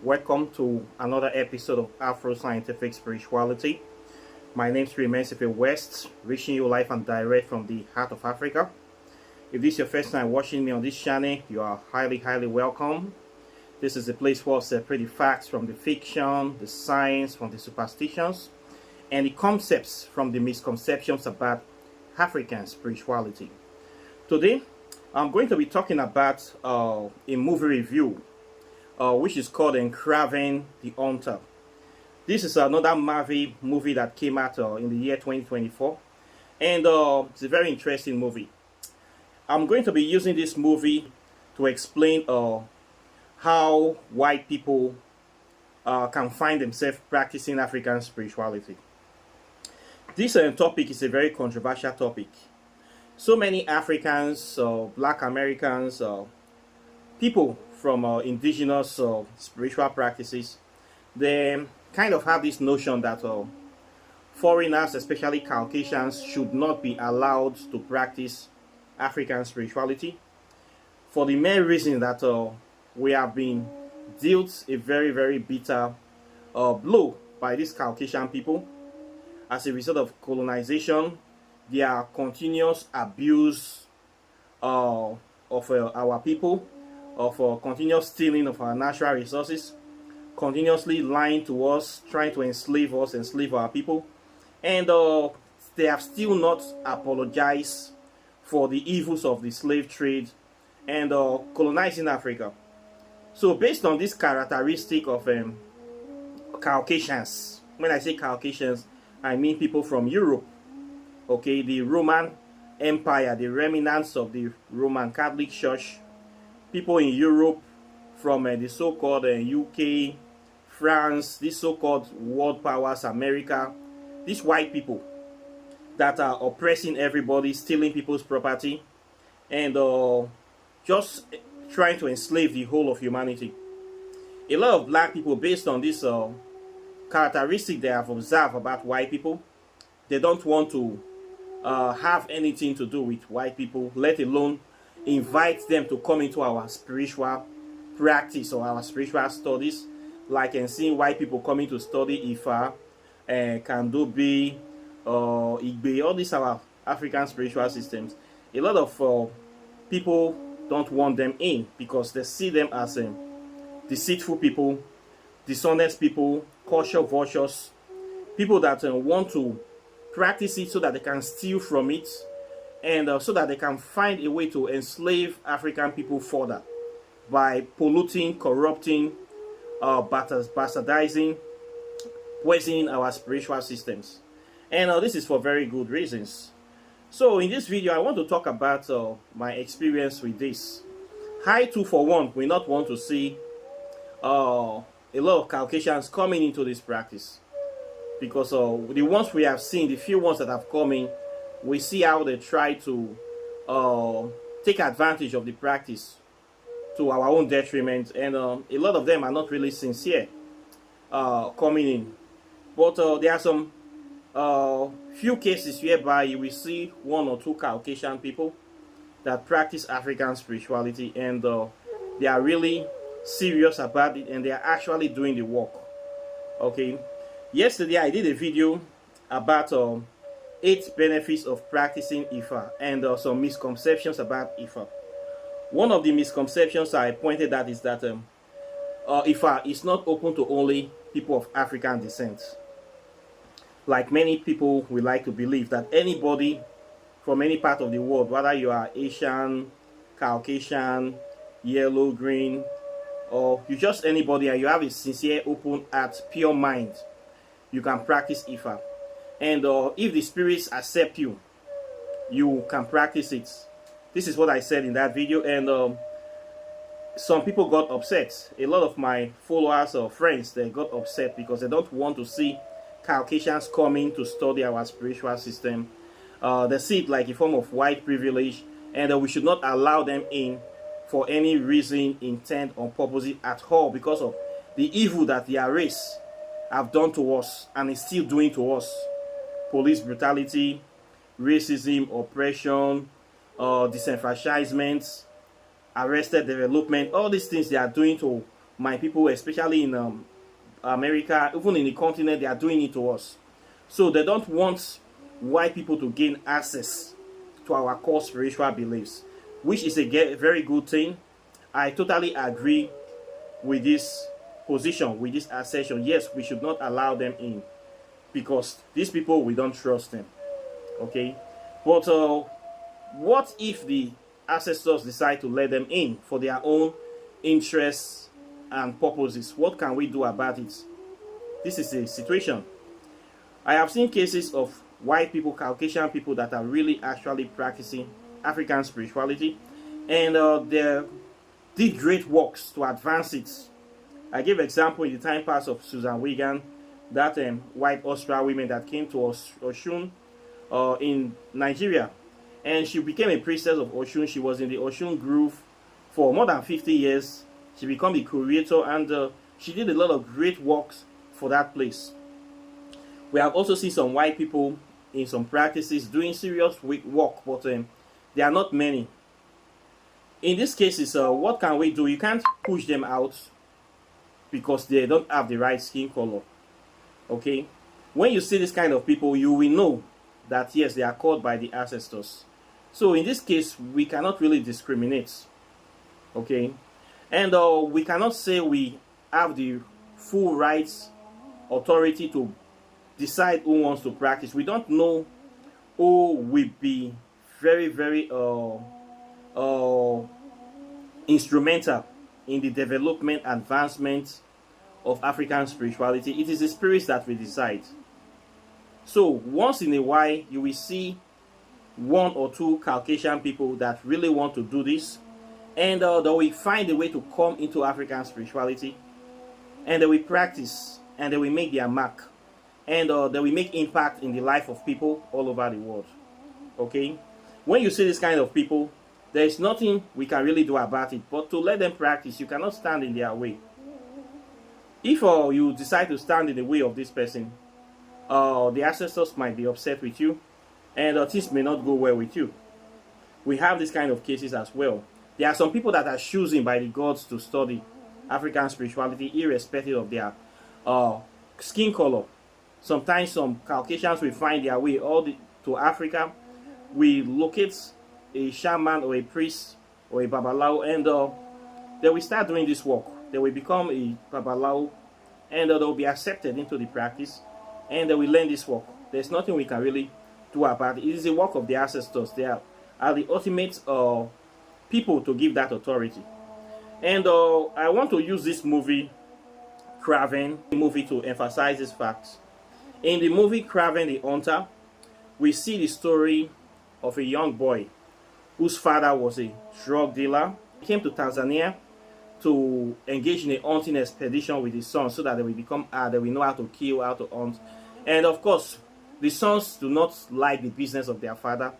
Welcome to another episode of Afro Scientific Spirituality. My name is Kraven West, reaching you live and direct from the heart of Africa. If this is your first time watching me on this channel, you are highly welcome. This is a place where I separate the facts from the fiction, the science from the superstitions, and the concepts from the misconceptions about African spirituality. Today, I'm going to be talking about a movie review, which is called Kraven the Hunter. This is another Marvel movie that came out in the year 2024, and it's a very interesting movie. I'm going to be using this movie to explain how white people can find themselves practicing African spirituality. This topic is a very controversial topic. So many Africans, Black Americans, people from indigenous spiritual practices, they kind of have this notion that foreigners, especially Caucasians, should not be allowed to practice African spirituality, for the main reason that we have been dealt a very bitter blow by these Caucasian people as a result of colonization, their continuous abuse of our people, of continuous stealing of our natural resources, continuously lying to us, trying to enslave us, enslave our people, and they have still not apologized for the evils of the slave trade and colonizing Africa. So based on this characteristic of Caucasians, when I say Caucasians, I mean people from Europe, okay, the Roman Empire, the remnants of the Roman Catholic Church, people in Europe from the so-called UK, France, these so-called world powers, America, these white people that are oppressing everybody, stealing people's property, and just trying to enslave the whole of humanity. A lot of black people, based on this characteristic they have observed about white people, they don't want to have anything to do with white people, let alone invite them to come into our spiritual practice or our spiritual studies, like and seeing white people coming to study Ifa, Kandobe, Igbe, all these our African spiritual systems. A lot of people don't want them in because they see them as deceitful people, dishonest people, culture vultures, people that want to practice it so that they can steal from it, and so that they can find a way to enslave African people further by polluting, corrupting, bastardizing, poisoning our spiritual systems. And this is for very good reasons. So in this video, I want to talk about my experience with this. I too, for one, will not want to see a lot of Caucasians coming into this practice, because the ones we have seen, the few ones that have come in, we see how they try to take advantage of the practice to our own detriment, and a lot of them are not really sincere coming in. But there are some few cases whereby you will see one or two Caucasian people that practice African spirituality, and they are really serious about it, and they are actually doing the work. Okay, yesterday I did a video about 8 benefits of practicing Ifa, and some misconceptions about Ifa. One of the misconceptions I pointed at is that Ifa is not open to only people of African descent, like many people would like to believe, that anybody from any part of the world, whether you are Asian, Caucasian, yellow, green, or you just anybody, and you have a sincere, open heart, pure mind, you can practice Ifa. And if the spirits accept you, you can practice it. This is what I said in that video, and some people got upset. A lot of my followers or friends, they got upset because they don't want to see Caucasians coming to study our spiritual system. They see it like a form of white privilege, and we should not allow them in for any reason, intent, or purpose at all, because of the evil that their race have done to us and is still doing to us. Police brutality, racism, oppression, disenfranchisement, arrested development, all these things they are doing to my people, especially in America, even in the continent, they are doing it to us. So they don't want white people to gain access to our core spiritual beliefs, which is a very good thing. I totally agree with this position, with this assertion. Yes, we should not allow them in because these people, we don't trust them. Okay, but what if the ancestors decide to let them in for their own interests and purposes? What can we do about it? This is a situation. I have seen cases of white people, Caucasian people that are really actually practicing African spirituality, and they did great works to advance it. I gave example in the time past of Susan Wigan, that white Australian woman that came to Oshun in Nigeria, and she became a priestess of Oshun. She was in the Oshun Grove for more than 50 years. She became the curator, and she did a lot of great works for that place. We have also seen some white people in some practices doing serious work, but there are not many. In these cases, what can we do? You can't push them out because they don't have the right skin color. Okay? When you see this kind of people, you will know that yes, they are called by the ancestors. So in this case, we cannot really discriminate. Okay? And we cannot say we have the full rights, authority to decide who wants to practice. We don't know who will be very, very instrumental in the development, advancement of African spirituality. It is the spirits that will decide. So once in a while, you will see one or two Caucasian people that really want to do this, and they will find a way to come into African spirituality, and they will practice, and they will make their mark, and they will make impact in the life of people all over the world. Okay? When you see this kind of people, there is nothing we can really do about it, but to let them practice. You cannot stand in their way. If you decide to stand in the way of this person, the ancestors might be upset with you, and things may not go well with you. We have this kind of cases as well. There are some people that are chosen by the gods to study African spirituality irrespective of their skin color. Sometimes some Caucasians will find their way to Africa. We locate a shaman or a priest or a babalawo, and they will start doing this work. They will become a babalawo, and they will be accepted into the practice, and they will learn this work. There's nothing we can really do about it. It is the work of the ancestors. They are the ultimate people to give that authority. And I want to use this movie, Kraven, to emphasize this fact. In the movie Kraven the Hunter, we see the story of a young boy whose father was a drug dealer. He came to Tanzania to engage in a hunting expedition with his son so that they will become they will know how to kill, how to hunt. And of course, the sons do not like the business of their father.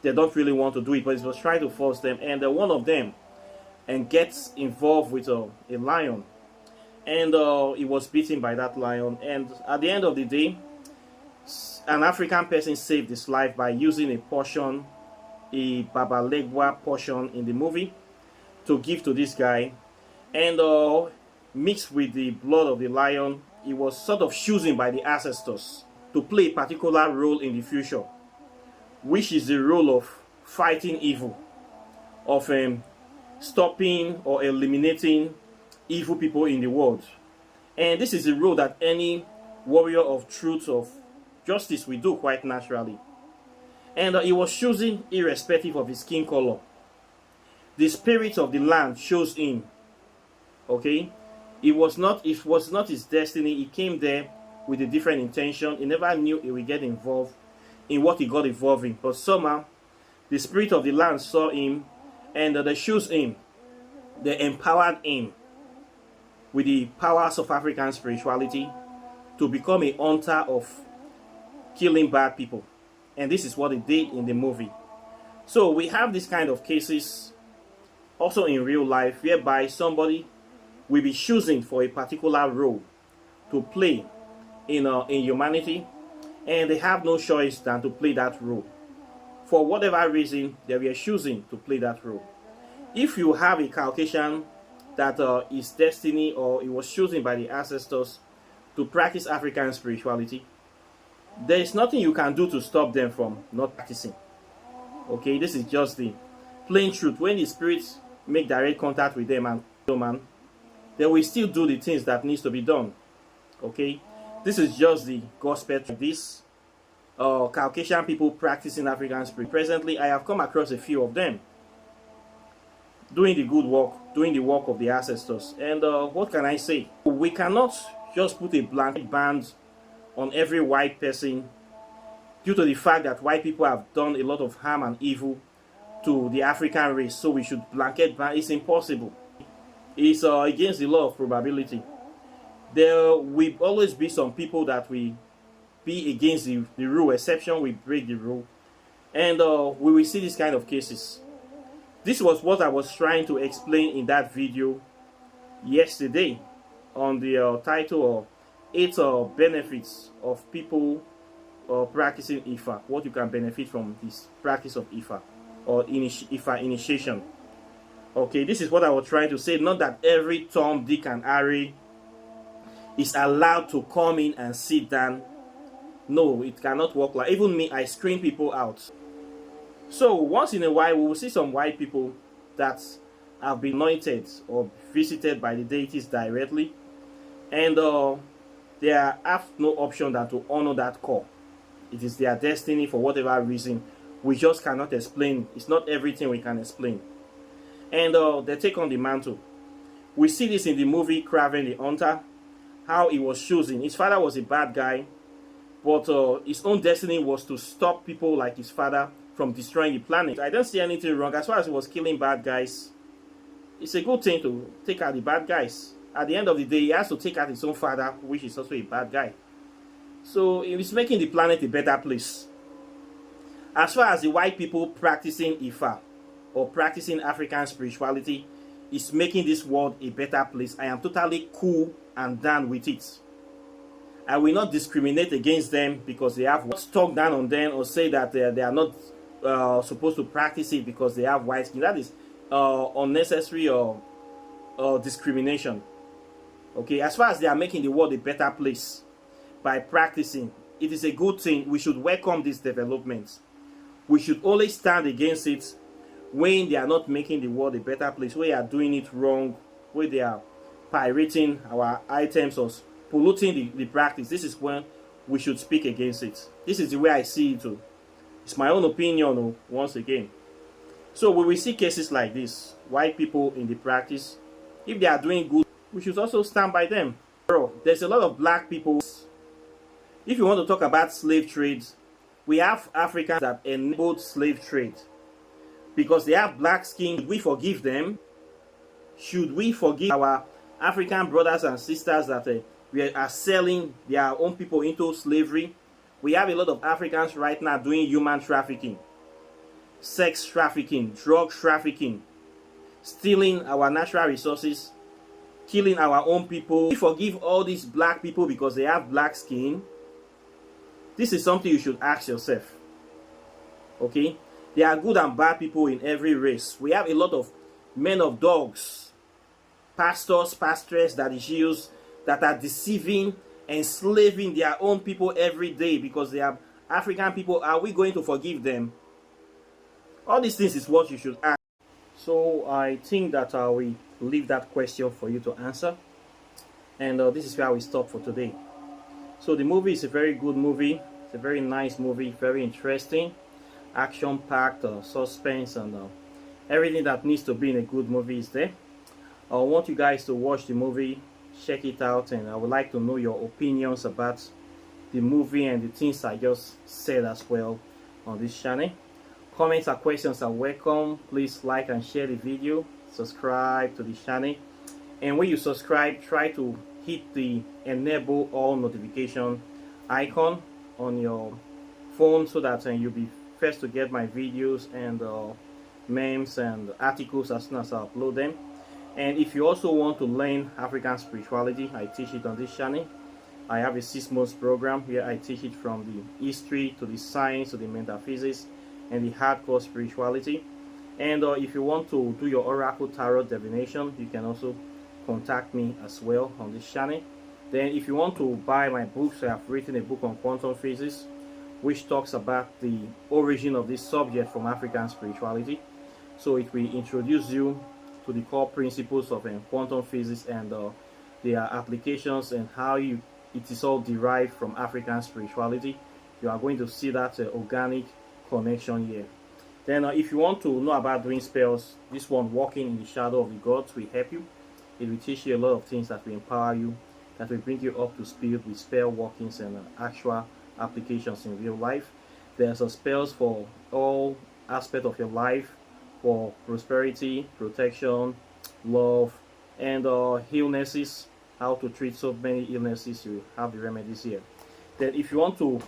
They don't really want to do it, but he was trying to force them. And one of them gets involved with a lion, and he was beaten by that lion. And at the end of the day, an African person saved his life by using a portion, a babalegwa portion in the movie, to give to this guy, and mixed with the blood of the lion. He was sort of chosen by the ancestors to play a particular role in the future, which is the role of fighting evil, of stopping or eliminating evil people in the world. And this is a role that any warrior of truth, of justice, will do quite naturally. And he was chosen irrespective of his skin color. The spirit of the land chose him. Okay? It was not his destiny. He came there with a different intention. He never knew he would get involved in what he got involved in. But somehow, the spirit of the land saw him, and they chose him. They empowered him with the powers of African spirituality to become a hunter of killing bad people. And this is what he did in the movie. So we have this kind of cases also in real life, whereby somebody will be choosing for a particular role to play in humanity, and they have no choice than to play that role. For whatever reason, they were choosing to play that role. If you have a Caucasian that his destiny, or he was chosen by the ancestors to practice African spirituality, there is nothing you can do to stop them from not practicing. Okay, this is just the plain truth. When the spirits make direct contact with them and man, they will still do the things that needs to be done. Okay, this is just the gospel. This Caucasian people practicing African spirit. Presently, I have come across a few of them doing the good work, doing the work of the ancestors. And what can I say? We cannot just put a blanket ban on every white person due to the fact that white people have done a lot of harm and evil to the African race. So we should blanket ban. It's impossible. It's against the law of probability. There will always be some people that will be against the rule. Exception will break the rule. And we will see these kind of cases. This was what I was trying to explain in that video yesterday on the title of 8 benefits of people practicing Ifa. What you can benefit from this practice of Ifa or Ifa initiation. Okay, this is what I was trying to say. Not that every Tom, Dick and Harry is allowed to come in and sit down. No, it cannot work like. Even me, I screen people out. So once in a while, we will see some white people that have been anointed or visited by the deities directly, and they have no option than to honor that call. It is their destiny for whatever reason. We just cannot explain. It's not everything we can explain. And they take on the mantle. We see this in the movie Kraven the Hunter, how he was chosen. His father was a bad guy, but his own destiny was to stop people like his father from destroying the planet. I don't see anything wrong as far as he was killing bad guys. It's a good thing to take out the bad guys. At the end of the day, he has to take out his own father, which is also a bad guy. So he's making the planet a better place. As far as the white people practicing Ifa or practicing African spirituality is making this world a better place, I am totally cool and done with it. I will not discriminate against them because they have talked down on them or say that they are not supposed to practice it because they have white skin. That is unnecessary discrimination. Okay, as far as they are making the world a better place by practicing, it is a good thing. We should welcome these developments. We should always stand against it when they are not making the world a better place, where they are doing it wrong, where they are pirating our items or polluting the practice. This is when we should speak against it. This is the way I see it too. It's my own opinion once again. So when we see cases like this, white people in the practice, if they are doing good, we should also stand by them. Bro, there's a lot of black people. If you want to talk about slave trades, we have Africans that enabled slave trade because they have black skin. Should we forgive them? Should we forgive our African brothers and sisters that we are selling their own people into slavery? We have a lot of Africans right now doing human trafficking, sex trafficking, drug trafficking, stealing our natural resources, killing our own people. We forgive all these black people because they have black skin. This is something you should ask yourself. Okay? There are good and bad people in every race. We have a lot of men of dogs, pastors, pastresses that is used, that are deceiving, enslaving their own people every day because they are African people. Are we going to forgive them? All these things is what you should ask. So I think that we leave that question for you to answer. And this is where we stop for today. So the movie is a very good movie. It's a very nice movie, very interesting, action-packed, suspense, and everything that needs to be in a good movie is there. I want you guys to watch the movie, check it out, and I would like to know your opinions about the movie and the things I just said as well on this channel. Comments and questions are welcome. Please like and share the video, subscribe to the channel, and when you subscribe, try to hit the enable all notification icon on your phone so that you'll be first to get my videos and memes and articles as soon as I upload them. And if you also want to learn African spirituality, I teach it on this channel. I have a 6-month program where I teach it from the history to the science to the metaphysics and the hardcore spirituality. And if you want to do your oracle tarot divination, you can also contact me as well on this channel. Then if you want to buy my books, I have written a book on quantum physics, which talks about the origin of this subject from African spirituality. So it will introduce you to the core principles of quantum physics and their applications, and how it is all derived from African spirituality. You are going to see that organic connection here. Then if you want to know about doing spells, this one, Walking in the Shadow of the Gods, will help you. It will teach you a lot of things that will empower you, that will bring you up to speed with spell workings and actual applications in real life. There's spells for all aspects of your life, for prosperity, protection, love, and illnesses. How to treat so many illnesses, you have the remedies here. Then if you want to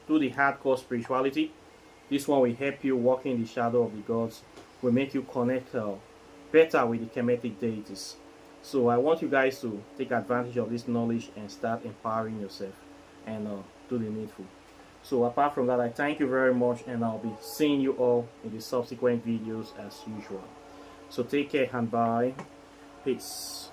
do the hardcore spirituality, this one will help you. Walking in the Shadow of the Gods will make you connect better with the Kemetic deities. So I want you guys to take advantage of this knowledge and start empowering yourself and do the needful. So apart from that, I thank you very much, and I'll be seeing you all in the subsequent videos as usual. So take care and bye. Peace.